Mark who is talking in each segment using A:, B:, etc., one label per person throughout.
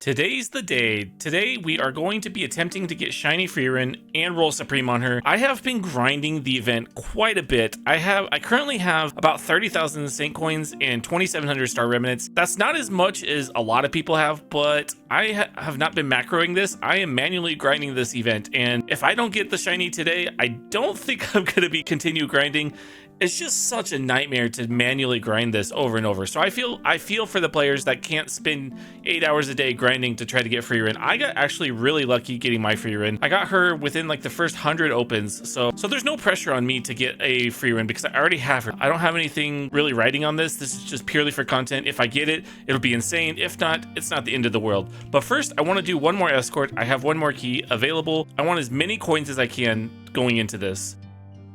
A: Today's the day. Today we are going to be attempting to get Shiny Frieren and roll Supreme on her. I have been grinding the event quite a bit. I currently have about 30,000 Saint coins and 2,700 star remnants. That's not as much as a lot of people have, but I have not been macroing this. I am manually grinding this event, and if I don't get the Shiny today, I don't think I'm going to be continue grinding. It's just such a nightmare to manually grind this over and over. So I feel for the players that can't spend 8 hours a day grinding to try to get Frieren. I got actually really lucky getting my Frieren. I got her within like the first 100 opens. So there's no pressure on me to get a Frieren because I already have her. I don't have anything really writing on this. This is just purely for content. If I get it, it'll be insane. If not, it's not the end of the world. But first, I want to do one more Escort. I have one more key available. I want as many coins as I can going into this.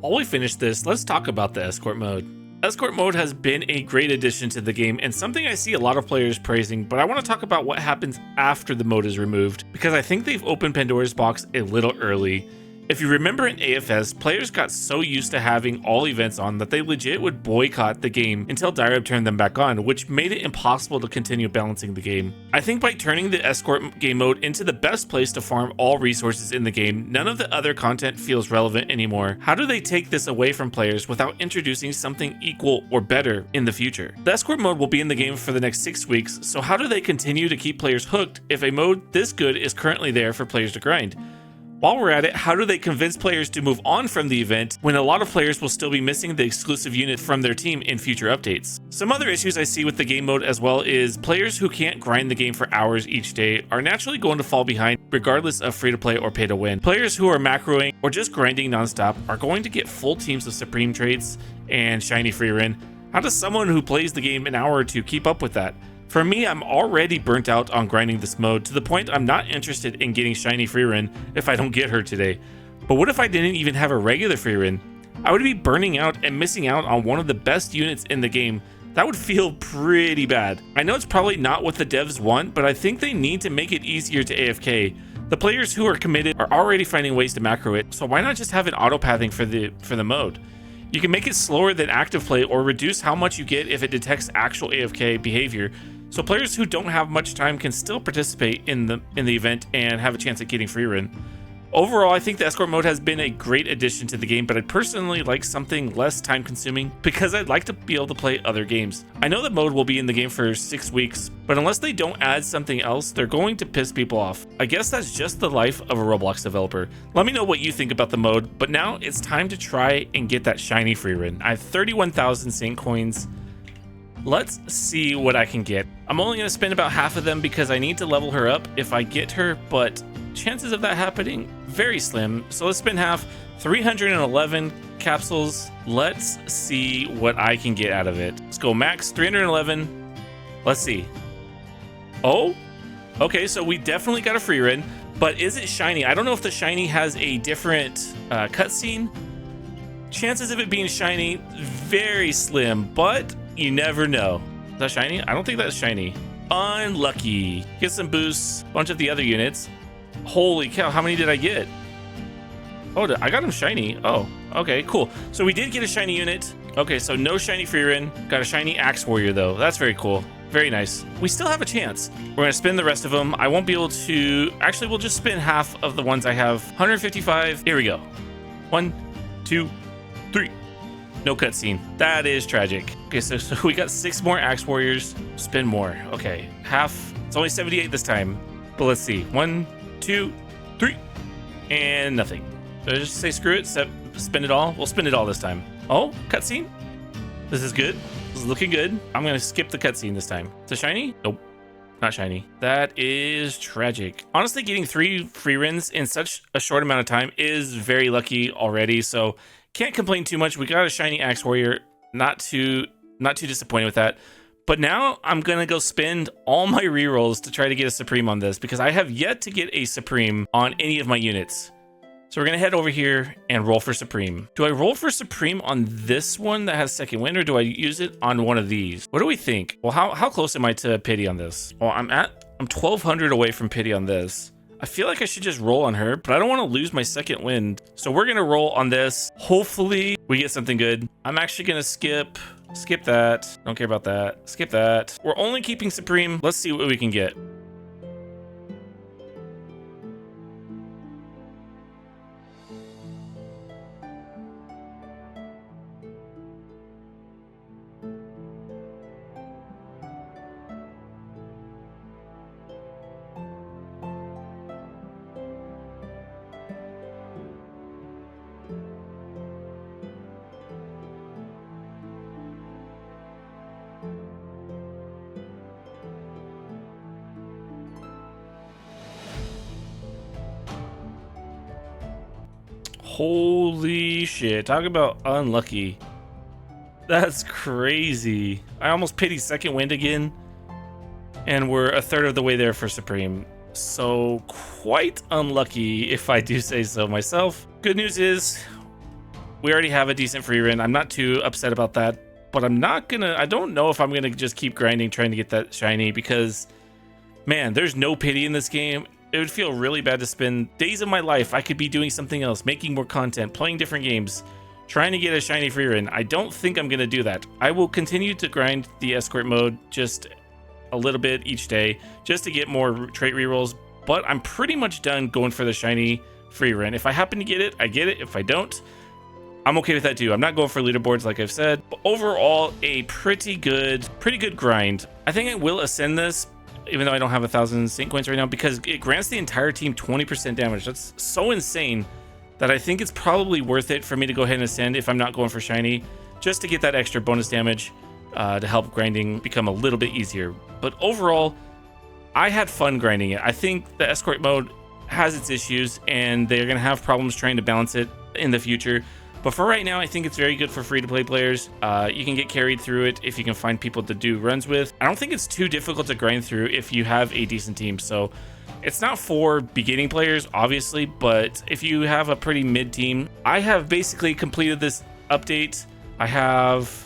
A: While we finish this, let's talk about the Escort mode. Escort mode has been a great addition to the game and something I see a lot of players praising, but I want to talk about what happens after the mode is removed, because I think they've opened Pandora's box a little early. If you remember in AFS, players got so used to having all events on that they legit would boycott the game until Direb turned them back on, which made it impossible to continue balancing the game. I think by turning the Escort game mode into the best place to farm all resources in the game, none of the other content feels relevant anymore. How do they take this away from players without introducing something equal or better in the future? The Escort mode will be in the game for the next 6 weeks, so how do they continue to keep players hooked if a mode this good is currently there for players to grind? While we're at it, how do they convince players to move on from the event when a lot of players will still be missing the exclusive unit from their team in future updates? Some other issues I see with the game mode as well is players who can't grind the game for hours each day are naturally going to fall behind regardless of free to play or pay to win. Players who are macroing or just grinding nonstop are going to get full teams of Supreme trades and Shiny Frieren. How does someone who plays the game an hour or two keep up with that? For me, I'm already burnt out on grinding this mode to the point I'm not interested in getting Shiny Frieren if I don't get her today. But what if I didn't even have a regular Frieren? I would be burning out and missing out on one of the best units in the game. That would feel pretty bad. I know it's probably not what the devs want, but I think they need to make it easier to AFK. The players who are committed are already finding ways to macro it, so why not just have an auto-pathing for the mode? You can make it slower than active play or reduce how much you get if it detects actual AFK behavior, so players who don't have much time can still participate in the event and have a chance at getting Frieren. Overall, I think the Escort mode has been a great addition to the game, but I'd personally like something less time consuming because I'd like to be able to play other games. I know the mode will be in the game for 6 weeks, but unless they don't add something else, they're going to piss people off. I guess that's just the life of a Roblox developer. Let me know what you think about the mode, but now it's time to try and get that Shiny Frieren. I have 31,000 Saint coins. Let's see what I can get. I'm only going to spend about half of them because I need to level her up if I get her, but chances of that happening, very slim. So let's spend half, 311 capsules. Let's see what I can get out of it. Let's go max 311. Let's see. Oh, okay, so we definitely got a Frieren, but is it shiny? I don't know if the shiny has a different cutscene. Chances of it being shiny, very slim, but you never know. Is that shiny? I don't think that's shiny. Unlucky. Get some boosts. Bunch of the other units. Holy cow, how many did I get? Oh, I got them shiny. Oh, okay, cool. So we did get a shiny unit. Okay, so no shiny Frieren. Got a shiny Axe Warrior though. That's very cool. Very nice. We still have a chance. We're gonna spin the rest of them. I won't be able to, actually we'll just spin half of the ones I have. 155, here we go. 1, 2, 3. No cutscene. That is tragic. Okay, so we got 6 more Axe Warriors. Spin more. Okay, half. It's only 78 this time. But let's see. 1, 2, 3. And nothing. Did I just say screw it? Spin it all? We'll spin it all this time. Oh, cutscene. This is good. This is looking good. I'm going to skip the cutscene this time. Is it shiny? Nope. Not shiny. That is tragic. Honestly, getting 3 Frierens in such a short amount of time is very lucky already, so can't complain too much. We got a shiny Axe Warrior. Not too disappointed with that. But now I'm going to go spend all my rerolls to try to get a Supreme on this because I have yet to get a Supreme on any of my units. So we're going to head over here and roll for Supreme. Do I roll for Supreme on this one that has second wind, or do I use it on one of these? What do we think? Well, how close am I to pity on this? Well, I'm 1,200 away from pity on this. I feel like I should just roll on her, but I don't want to lose my second wind. So we're going to roll on this. Hopefully we get something good. I'm actually going to skip that. Don't care about that. Skip that. We're only keeping Supreme. Let's see what we can get. Holy shit. Talk about unlucky. That's crazy. I almost pity second wind again. And we're a third of the way there for Supreme. So quite unlucky, if I do say so myself. Good news is we already have a decent Frieren. I'm not too upset about that, but I don't know if I'm gonna just keep grinding trying to get that shiny, because man, there's no pity in this game. It would feel really bad to spend days of my life. I could be doing something else, making more content, playing different games, trying to get a shiny Frieren. I don't think I'm gonna do that. I will continue to grind the Escort mode just a little bit each day just to get more trait rerolls, but I'm pretty much done going for the shiny Frieren. If I happen to get it, I get it. If I don't, I'm okay with that too. I'm not going for leaderboards like I've said. But overall, a pretty good grind. I think I will ascend this, even though I don't have 1,000 Saint coins right now, because it grants the entire team 20% damage. That's so insane that I think it's probably worth it for me to go ahead and ascend if I'm not going for shiny, just to get that extra bonus damage to help grinding become a little bit easier. But overall, I had fun grinding it. I think the Escort mode has its issues, and they're going to have problems trying to balance it in the future. But for right now, I think it's very good for free-to-play players. You can get carried through it if you can find people to do runs with. I don't think it's too difficult to grind through if you have a decent team. So it's not for beginning players, obviously, but if you have a pretty mid team, I have basically completed this update. I have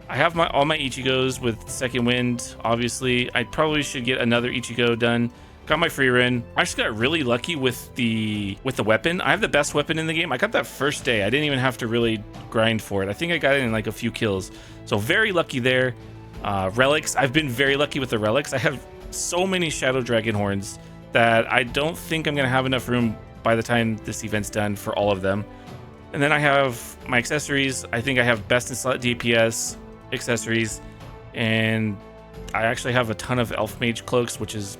A: all my Ichigos with second wind. Obviously, I probably should get another Ichigo done. Got my Frieren. I just got really lucky with the weapon. I have the best weapon in the game. I got that first day. I didn't even have to really grind for it. I think I got it in like a few kills. So very lucky there. Relics. I've been very lucky with the relics. I have so many Shadow Dragon horns that I don't think I'm gonna have enough room by the time this event's done for all of them. And then I have my accessories. I think I have best in slot DPS accessories, and I actually have a ton of Elf Mage cloaks, which is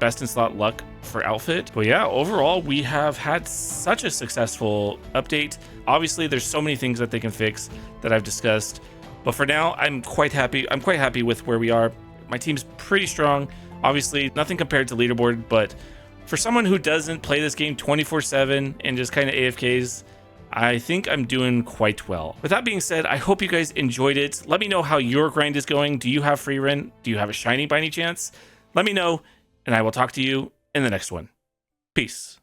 A: best in slot luck for outfit. But yeah, overall we have had such a successful update. Obviously there's so many things that they can fix that I've discussed, but for now I'm quite happy with where we are. My team's pretty strong. Obviously nothing compared to leaderboard, but for someone who doesn't play this game 24/7 and just kind of AFKs, I think I'm doing quite well. With that being said, I hope you guys enjoyed it. Let me know how your grind is going. Do you have Frieren? Do you have a shiny by any chance? Let me know, and I will talk to you in the next one. Peace.